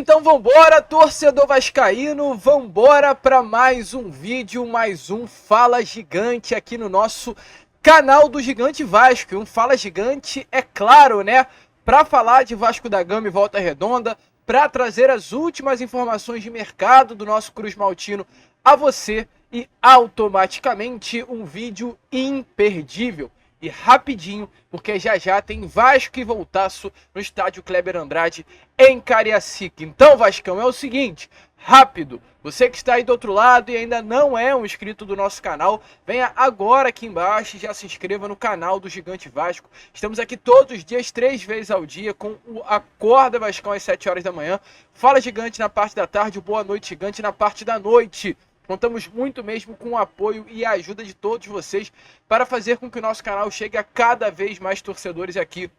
Então vambora, torcedor vascaíno, vambora para mais um vídeo, mais um Fala Gigante aqui no nosso canal do Gigante Vasco. Um Fala Gigante, é claro, né? Para falar de Vasco da Gama e Volta Redonda, para trazer as últimas informações de mercado do nosso Cruz Maltino a você e automaticamente um vídeo imperdível. E rapidinho, porque já tem Vasco e Voltaço no estádio Kleber Andrade em Cariacica. Então, Vascão, é o seguinte, rápido, você que está aí do outro lado e ainda não é um inscrito do nosso canal, venha agora aqui embaixo e já se inscreva no canal do Gigante Vasco. Estamos aqui todos os dias, 3 vezes ao dia, com o Acorda Vascão às 7 horas da manhã, Fala Gigante na parte da tarde, o Boa Noite Gigante na parte da noite. Contamos muito mesmo com o apoio e a ajuda de todos vocês para fazer com que o nosso canal chegue a cada vez mais torcedores aqui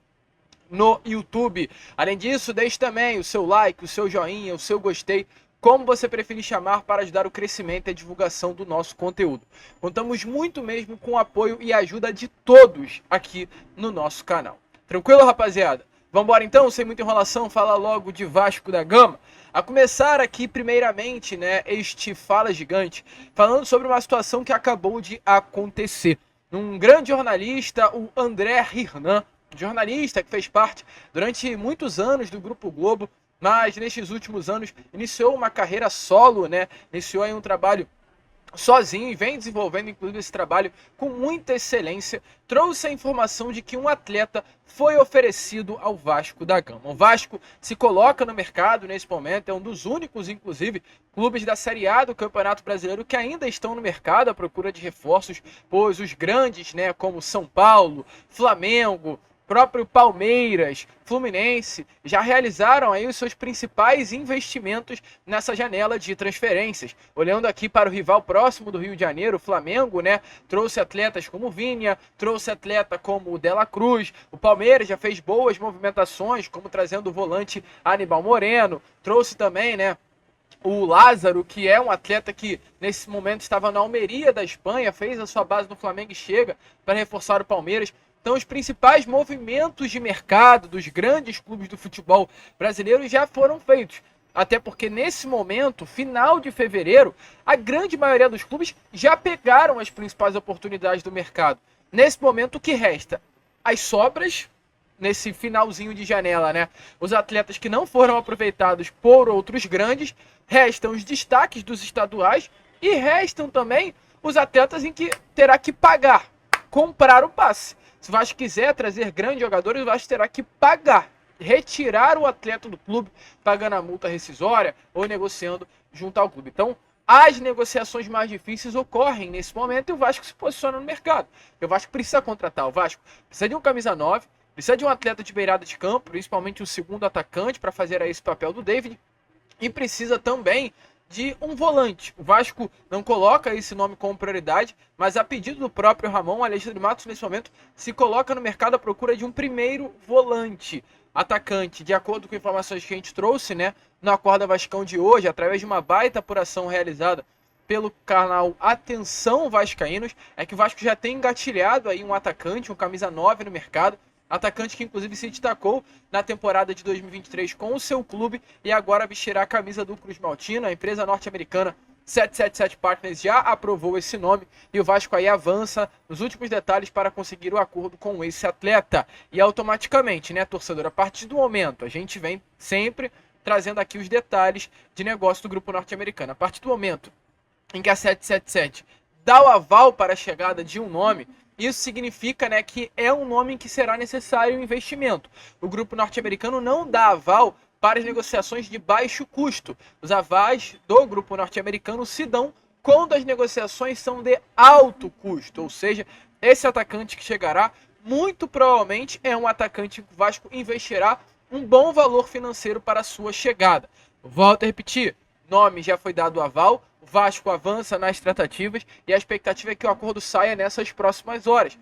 no YouTube. Além disso, deixe também o seu like, o seu joinha, o seu gostei, como você preferir chamar, para ajudar o crescimento e a divulgação do nosso conteúdo. Contamos muito mesmo com o apoio e a ajuda de todos aqui no nosso canal. Tranquilo, rapaziada? Vamos embora então, sem muita enrolação, falar logo de Vasco da Gama. A começar aqui, primeiramente, né, este Fala Gigante, falando sobre uma situação que acabou de acontecer. Um grande jornalista, o André Hernan, jornalista que fez parte durante muitos anos do Grupo Globo, mas nestes últimos anos iniciou uma carreira solo, né, iniciou aí um trabalho sozinho e vem desenvolvendo inclusive esse trabalho com muita excelência, trouxe a informação de que um atleta foi oferecido ao Vasco da Gama. O Vasco se coloca no mercado nesse momento, é um dos únicos, inclusive, clubes da Série A do Campeonato Brasileiro que ainda estão no mercado à procura de reforços, pois os grandes, né, como São Paulo, Flamengo, próprio Palmeiras, Fluminense, já realizaram aí os seus principais investimentos nessa janela de transferências. Olhando aqui para o rival próximo do Rio de Janeiro, o Flamengo, né, trouxe atletas como o Vinha, trouxe atleta como o Dela Cruz, o Palmeiras já fez boas movimentações, como trazendo o volante Aníbal Moreno, trouxe também, né, o Lázaro, que é um atleta que nesse momento estava na Almeria da Espanha, fez a sua base no Flamengo e chega para reforçar o Palmeiras. Então, os principais movimentos de mercado dos grandes clubes do futebol brasileiro já foram feitos. Até porque nesse momento, final de fevereiro, a grande maioria dos clubes já pegaram as principais oportunidades do mercado. Nesse momento, o que resta? As sobras, nesse finalzinho de janela, né? Os atletas que não foram aproveitados por outros grandes, restam os destaques dos estaduais e restam também os atletas em que terá que pagar, comprar o passe. Se o Vasco quiser trazer grandes jogadores, o Vasco terá que pagar, retirar o atleta do clube, pagando a multa rescisória ou negociando junto ao clube. Então, as negociações mais difíceis ocorrem nesse momento e o Vasco se posiciona no mercado. O Vasco precisa contratar, o Vasco precisa de um camisa 9, precisa de um atleta de beirada de campo, principalmente um segundo atacante para fazer aí esse papel do David, e precisa também de um volante. O Vasco não coloca esse nome como prioridade, mas a pedido do próprio Ramon, Alexandre Matos, nesse momento, se coloca no mercado à procura de um primeiro volante atacante, de acordo com informações que a gente trouxe, né, no Acorda Vascão de hoje, através de uma baita apuração realizada pelo canal Atenção Vascaínos, é que o Vasco já tem engatilhado aí um atacante, um camisa 9 no mercado, atacante que inclusive se destacou na temporada de 2023 com o seu clube e agora vestirá a camisa do Cruz Maltino. A empresa norte-americana 777 Partners já aprovou esse nome e o Vasco aí avança nos últimos detalhes para conseguir o acordo com esse atleta. E automaticamente, né, torcedor, a partir do momento, a gente vem sempre trazendo aqui os detalhes de negócio do grupo norte-americano. A partir do momento em que a 777 dá o aval para a chegada de um nome, isso significa, né, que é um nome em que será necessário um investimento. O grupo norte-americano não dá aval para as negociações de baixo custo. Os avais do grupo norte-americano se dão quando as negociações são de alto custo. Ou seja, esse atacante que chegará, muito provavelmente é um atacante que o Vasco investirá um bom valor financeiro para a sua chegada. Volto a repetir, nome já foi dado aval, o Vasco avança nas tratativas e a expectativa é que o acordo saia nessas próximas horas.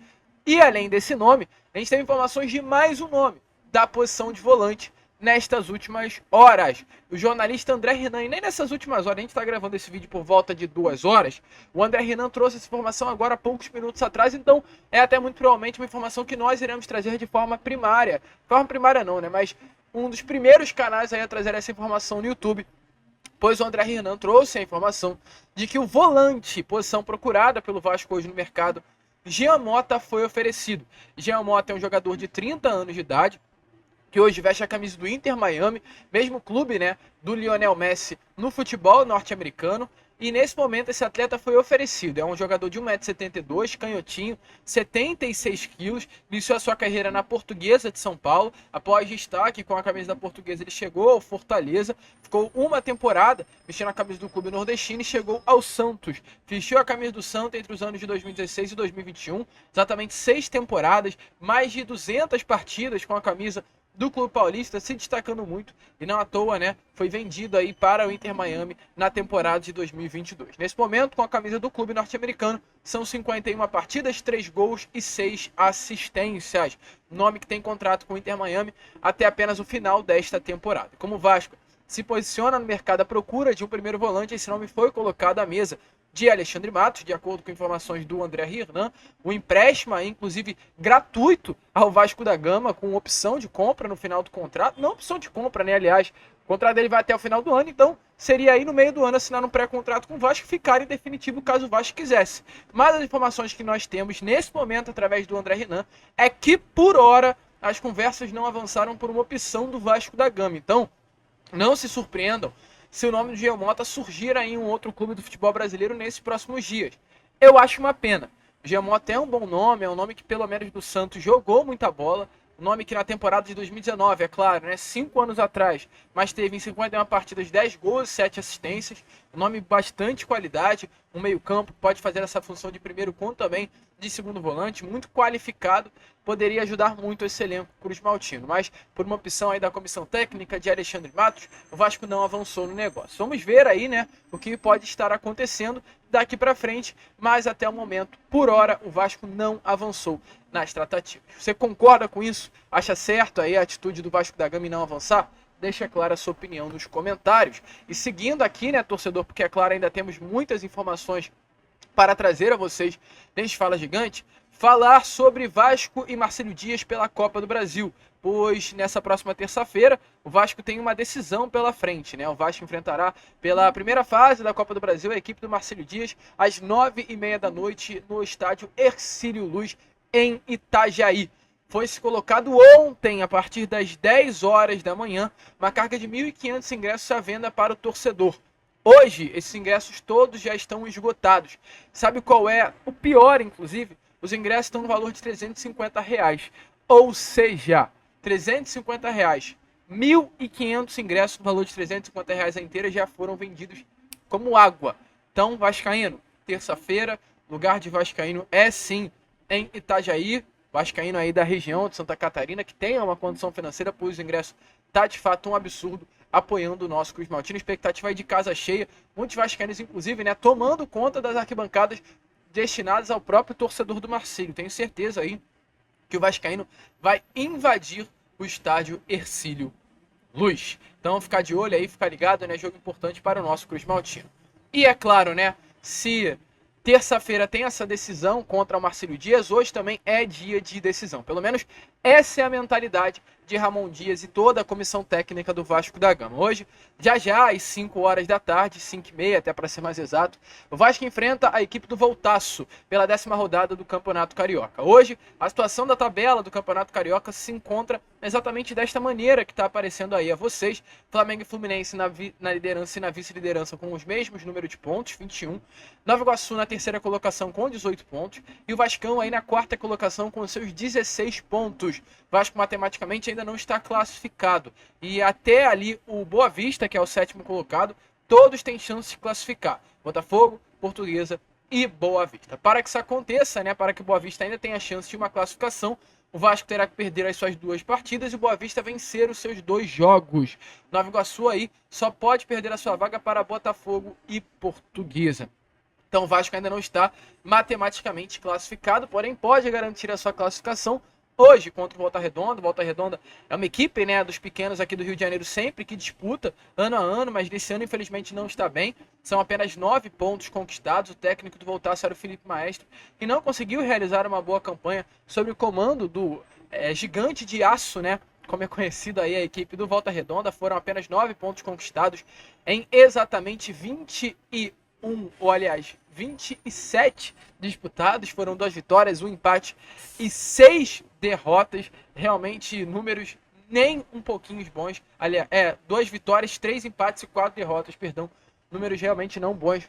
E além desse nome, a gente tem informações de mais um nome, da posição de volante, nestas últimas horas. O jornalista André Hernan, e nem nessas últimas horas, a gente está gravando esse vídeo por volta de 2 horas, o André Hernan trouxe essa informação agora há poucos minutos atrás, então é até muito provavelmente uma informação que nós iremos trazer de forma primária. Forma primária não, né? Mas um dos primeiros canais aí a trazer essa informação no YouTube, pois o André Hernan trouxe a informação de que o volante, posição procurada pelo Vasco hoje no mercado, Jean Mota, foi oferecido. Jean Mota é um jogador de 30 anos de idade, que hoje veste a camisa do Inter Miami, mesmo clube, né, do Lionel Messi no futebol norte-americano. E nesse momento esse atleta foi oferecido. É um jogador de 1,72 m, canhotinho, 76 quilos. Iniciou a sua carreira na Portuguesa de São Paulo. Após destaque com a camisa da Portuguesa, ele chegou ao Fortaleza. Ficou uma temporada vestindo a camisa do clube nordestino e chegou ao Santos. Vestiu a camisa do Santos entre os anos de 2016 e 2021. Exatamente 6 temporadas, mais de 200 partidas com a camisa do Clube Paulista, se destacando muito, e não à toa, né, foi vendido aí para o Inter Miami na temporada de 2022. Nesse momento, com a camisa do clube norte-americano, são 51 partidas, 3 gols e 6 assistências. Nome que tem contrato com o Inter Miami até apenas o final desta temporada. Como o Vasco se posiciona no mercado à procura de um primeiro volante, esse nome foi colocado à mesa de Alexandre Matos, de acordo com informações do André Hernan, o empréstimo, inclusive gratuito ao Vasco da Gama, com opção de compra no final do contrato, não opção de compra, né, aliás, o contrato dele vai até o final do ano, então seria aí no meio do ano assinar um pré-contrato com o Vasco e ficar em definitivo caso o Vasco quisesse. Mas as informações que nós temos nesse momento, através do André Hernan, é que por hora as conversas não avançaram por uma opção do Vasco da Gama, então não se surpreendam se o nome do Jean Mota surgir aí em um outro clube do futebol brasileiro nesses próximos dias. Eu acho uma pena. O Jean Mota é um bom nome, é um nome que pelo menos do Santos jogou muita bola, um nome que na temporada de 2019, é claro, né, 5 anos atrás, mas teve em 51 partidas 10 gols e 7 assistências, um nome bastante qualidade, um meio campo pode fazer essa função de primeiro com também de segundo volante, muito qualificado, poderia ajudar muito esse elenco Cruz Maltino, mas por uma opção aí da comissão técnica de Alexandre Matos, o Vasco não avançou no negócio. Vamos ver aí, né, o que pode estar acontecendo daqui para frente, mas até o momento, por hora, o Vasco não avançou nas tratativas. Você concorda com isso? Acha certo aí a atitude do Vasco da Gama em não avançar? Deixa clara a sua opinião nos comentários. E seguindo aqui, né, torcedor, porque é claro, ainda temos muitas informações para trazer a vocês neste Fala Gigante, falar sobre Vasco e Marcelo Dias pela Copa do Brasil, pois nessa próxima terça-feira o Vasco tem uma decisão pela frente, né? O Vasco enfrentará pela primeira fase da Copa do Brasil a equipe do Marcelo Dias às 9h30 da noite no estádio Hercílio Luz, em Itajaí. Foi-se colocado ontem, a partir das 10 horas da manhã, uma carga de 1.500 ingressos à venda para o torcedor. Hoje, esses ingressos todos já estão esgotados. Sabe qual é o pior, inclusive? Os ingressos estão no valor de R$350. Ou seja, R$350. 1.500 ingressos no valor de R$350 a inteira já foram vendidos como água. Então, vascaíno, terça-feira, lugar de vascaíno é sim em Itajaí. Vascaíno aí da região de Santa Catarina, que tem uma condição financeira, pois o ingresso tá de fato um absurdo, apoiando o nosso Cruz Maltino. Expectativa aí de casa cheia, muitos vascaínos inclusive, né, tomando conta das arquibancadas destinadas ao próprio torcedor do Marcílio. Tenho certeza aí que o vascaíno vai invadir o estádio Hercílio Luz. Então ficar de olho aí, ficar ligado, né, jogo importante para o nosso Cruz Maltino. E é claro, né, se terça-feira tem essa decisão contra o Marcelo Dias, hoje também é dia de decisão. Pelo menos essa é a mentalidade de Ramon Dias e toda a comissão técnica do Vasco da Gama. Hoje, já às 5 horas da tarde, 5h30 até para ser mais exato, o Vasco enfrenta a equipe do Voltaço pela 10ª rodada do Campeonato Carioca. Hoje, a situação da tabela do Campeonato Carioca se encontra exatamente desta maneira que está aparecendo aí a vocês. Flamengo e Fluminense na liderança e na vice-liderança com os mesmos números de pontos, 21. Nova Iguaçu na terceira colocação com 18 pontos. E o Vascão aí na quarta colocação com seus 16 pontos. Vasco matematicamente ainda não está classificado. E até ali o Boa Vista, que é o 7º colocado, todos têm chance de classificar. Botafogo, Portuguesa e Boa Vista. Para que isso aconteça, né, para que o Boa Vista ainda tenha chance de uma classificação, o Vasco terá que perder as suas 2 partidas e o Boa Vista vencer os seus 2 jogos. Nova Iguaçu aí só pode perder a sua vaga para Botafogo e Portuguesa. Então o Vasco ainda não está matematicamente classificado, porém pode garantir a sua classificação hoje contra o Volta Redonda. O Volta Redonda é uma equipe, né, dos pequenos aqui do Rio de Janeiro, sempre que disputa ano a ano, mas nesse ano infelizmente não está bem. São apenas 9 pontos conquistados. O técnico do Voltaço era o Felipe Maestro, que não conseguiu realizar uma boa campanha sob o comando do gigante de aço, né, como é conhecido aí a equipe do Volta Redonda, foram apenas 9 pontos conquistados em exatamente 27 disputados. Foram 2 vitórias, 1 empate e 6 derrotas. Realmente números nem um pouquinho bons. Aliás, 2 vitórias, 3 empates e 4 derrotas, perdão. Números realmente não bons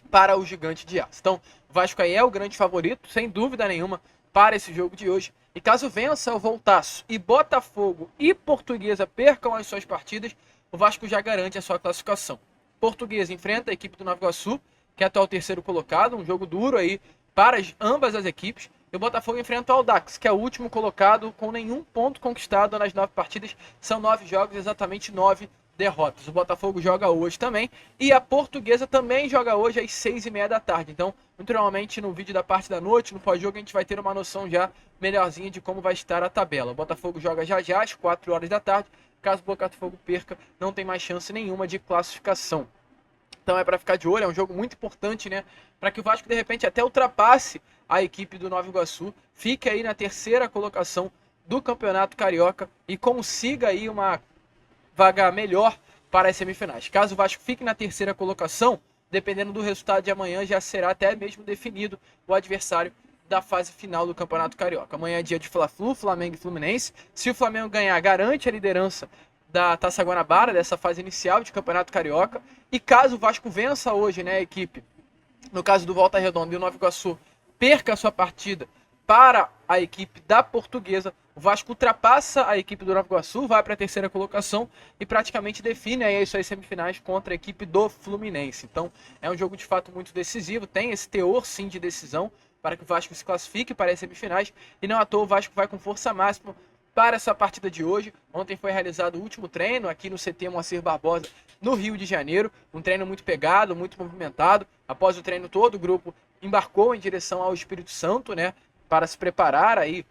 para o Gigante de Aço. Então, o Vasco aí é o grande favorito, sem dúvida nenhuma, para esse jogo de hoje. E caso vença o Voltaço e Botafogo e Portuguesa percam as suas partidas, o Vasco já garante a sua classificação. Portuguesa enfrenta a equipe do Nova Iguaçu, que é atual terceiro colocado, um jogo duro aí para ambas as equipes. E o Botafogo enfrenta o Audax, que é o último colocado com nenhum ponto conquistado nas 9 partidas. São 9 jogos, exatamente 9 derrotas. O Botafogo joga hoje também. E a Portuguesa também joga hoje às 6h30 da tarde. Então, muito provavelmente no vídeo da parte da noite, no pós-jogo, a gente vai ter uma noção já melhorzinha de como vai estar a tabela. O Botafogo joga já às 4 horas da tarde. Caso o Botafogo perca, não tem mais chance nenhuma de classificação. Então é para ficar de olho, é um jogo muito importante, né? Para que o Vasco de repente até ultrapasse a equipe do Nova Iguaçu, fique aí na terceira colocação do Campeonato Carioca e consiga aí uma vaga melhor para as semifinais. Caso o Vasco fique na terceira colocação, dependendo do resultado de amanhã, já será até mesmo definido o adversário da fase final do Campeonato Carioca. Amanhã é dia de Fla-Flu, Flamengo e Fluminense. Se o Flamengo ganhar, garante a liderança da Taça Guanabara, dessa fase inicial de Campeonato Carioca. E caso o Vasco vença hoje, né, a equipe, no caso do Volta Redonda e o Nova Iguaçu, perca a sua partida para a equipe da Portuguesa, o Vasco ultrapassa a equipe do Nova Iguaçu, vai para a terceira colocação e praticamente define aí as suas semifinais contra a equipe do Fluminense. Então é um jogo de fato muito decisivo, tem esse teor sim de decisão para que o Vasco se classifique para as semifinais e não à toa o Vasco vai com força máxima para essa partida de hoje. Ontem foi realizado o último treino aqui no CT Moacir Barbosa, no Rio de Janeiro. Um treino muito pegado, muito movimentado. Após o treino todo, o grupo embarcou em direção ao Espírito Santo, né, para se preparar aí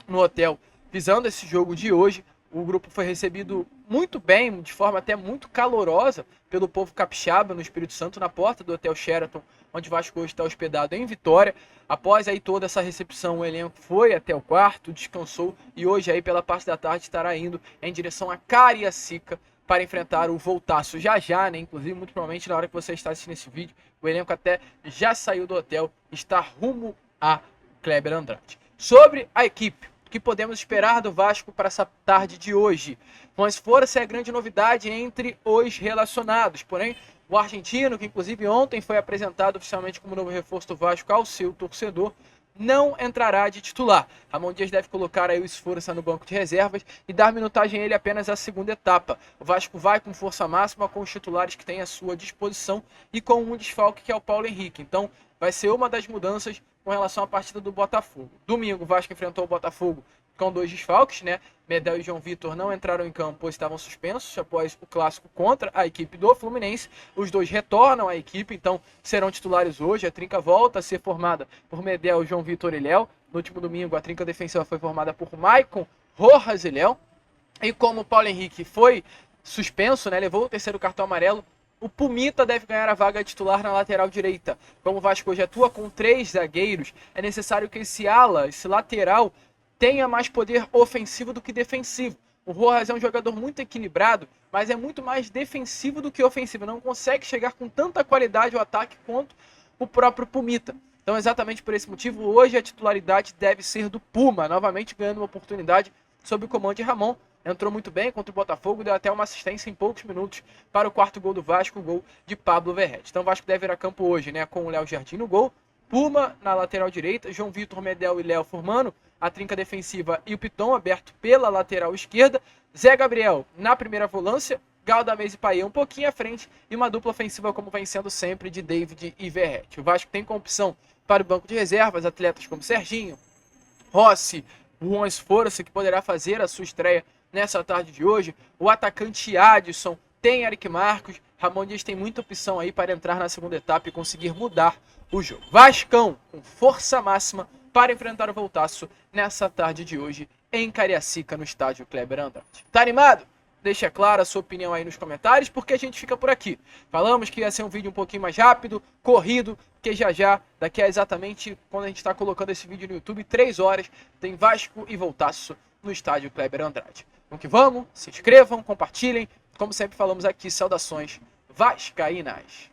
no hotel, visando esse jogo de hoje. O grupo foi recebido muito bem, de forma até muito calorosa, pelo povo capixaba no Espírito Santo, na porta do Hotel Sheraton, onde o Vasco hoje está hospedado em Vitória. Após aí toda essa recepção, o elenco foi até o quarto, descansou e hoje aí pela parte da tarde estará indo em direção a Cariacica para enfrentar o Voltaço já, né? Inclusive, muito provavelmente na hora que você está assistindo esse vídeo, o elenco até já saiu do hotel, está rumo a Kleber Andrade. Sobre a equipe, o que podemos esperar do Vasco para essa tarde de hoje? Mas força é a grande novidade entre os relacionados, porém o argentino, que inclusive ontem foi apresentado oficialmente como novo reforço do Vasco ao seu torcedor, não entrará de titular. Ramon Dias deve colocar aí o Esforça no banco de reservas e dar minutagem a ele apenas a segunda etapa. O Vasco vai com força máxima com os titulares que tem à sua disposição e com um desfalque que é o Paulo Henrique. Então vai ser uma das mudanças com relação à partida do Botafogo. Domingo o Vasco enfrentou o Botafogo com 2 desfalques, né? Medel e João Vitor não entraram em campo, pois estavam suspensos após o clássico contra a equipe do Fluminense. Os 2 retornam à equipe, então serão titulares hoje. A trinca volta a ser formada por Medel, João Vitor e Léo. No último domingo, a trinca defensiva foi formada por Maicon, Rojas e Léo. E como o Paulo Henrique foi suspenso, né? Levou o terceiro cartão amarelo, o Pumita deve ganhar a vaga titular na lateral direita. Como o Vasco hoje atua com 3 zagueiros, é necessário que esse ala, esse lateral, tenha mais poder ofensivo do que defensivo. O Rojas é um jogador muito equilibrado, mas é muito mais defensivo do que ofensivo. Não consegue chegar com tanta qualidade ao ataque quanto o próprio Pumita. Então, exatamente por esse motivo, hoje a titularidade deve ser do Puma, novamente ganhando uma oportunidade sob o comando de Ramon. Entrou muito bem contra o Botafogo, deu até uma assistência em poucos minutos para o 4º gol do Vasco, o gol de Pablo Verrete. Então o Vasco deve ir a campo hoje, né, com o Léo Jardim no gol, Puma na lateral direita, João Vitor, Medel e Léo formando a trinca defensiva e o Piton aberto pela lateral esquerda, Zé Gabriel na primeira volância, Galdamez e Paia um pouquinho à frente e uma dupla ofensiva como vem sendo sempre de David e Verrete. O Vasco tem como opção para o banco de reservas atletas como Serginho, Rossi, Juan Esforça, que poderá fazer a sua estreia nessa tarde de hoje. O atacante Adson, tem Eric Marcos. Ramon Dias tem muita opção aí para entrar na segunda etapa e conseguir mudar o jogo. Vascão com força máxima para enfrentar o Voltaço nessa tarde de hoje em Cariacica, no estádio Kleber Andrade. Tá animado? Deixa clara a sua opinião aí nos comentários, porque a gente fica por aqui. Falamos que ia ser um vídeo um pouquinho mais rápido, corrido, porque já, daqui a exatamente quando a gente está colocando esse vídeo no YouTube, 3 horas, tem Vasco e Voltaço no estádio Kleber Andrade. Vamos que vamos, se inscrevam, compartilhem. Como sempre falamos aqui, saudações vascaínas.